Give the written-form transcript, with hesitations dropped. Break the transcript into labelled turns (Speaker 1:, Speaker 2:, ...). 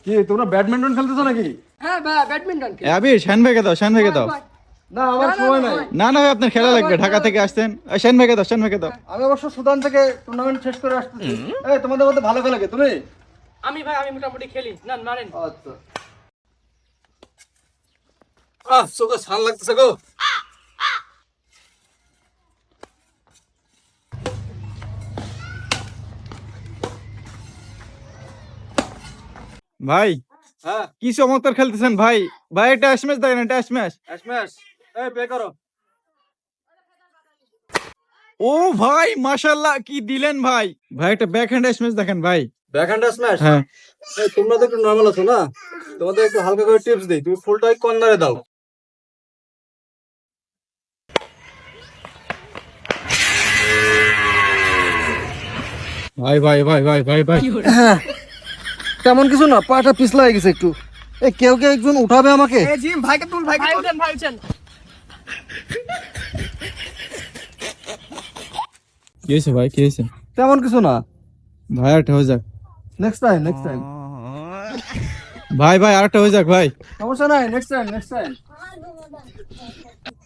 Speaker 1: কি তোমরা ব্যাডমিন্টন খেলতেছো নাকি?
Speaker 2: হ্যাঁ ভাই ব্যাডমিন্টন খেলি।
Speaker 3: আবির শান ভাইকে দাও, শান ভাইকে দাও।
Speaker 1: না আমার সময় নাই।
Speaker 3: না না ভাই আপনার খেলা লাগবে, ঢাকা থেকে আসছেন। শান ভাইকে দাও, শান ভাইকে দাও।
Speaker 1: আমি অবশ্য সুদান থেকে টুর্নামেন্ট শেষ করে আসতেছি। এই তোমাদের মধ্যে ভালো খেলে কে? তুমি?
Speaker 2: আমি মোটামুটি খেলি না, মারেন।
Speaker 1: আচ্ছা চোখে ছাল লাগতেছে গো।
Speaker 3: ভাই
Speaker 1: হ্যাঁ
Speaker 3: কি চমৎকার খেলতেছেন ভাই। ভাই একটা ম্যাচ দেখেন, একটা ম্যাচ।
Speaker 1: স্ম্যাশ। এই পে করো।
Speaker 3: ও ভাই মাশাআল্লাহ কি দিলেন ভাই। ভাই একটা ব্যাক হ্যান্ড ম্যাচ দেখেন ভাই।
Speaker 1: Backhand smash.
Speaker 3: হ্যাঁ
Speaker 1: এই তোমরা তো একটু নরমাল আছো না, তোমাদের একটু হালকা করে টিপস দেই। তুমি ফুলটা কর্নারে দাও।
Speaker 3: ভাই ভাই ভাই ভাই ভাই ভাই
Speaker 1: হ্যাঁ তেমন কিছু না, পাটা পিছলা হয়ে গেছে একটু। এই কেউ কেউ একজন উঠাবে আমাকে?
Speaker 2: এই জিম ভাইকে তুল, ভাই উঠেন।
Speaker 3: কি হয়েছে ভাই, কি হয়েছে?
Speaker 1: তেমন কিছু না।
Speaker 3: ভাই আরেকটা হয়ে যাক।
Speaker 1: Next time next time.
Speaker 3: ভাই ভাই আরেকটা হয়ে যাক ভাই।
Speaker 1: সমস্যা নাই, নেক্সট টাইম নেক্সট টাইম।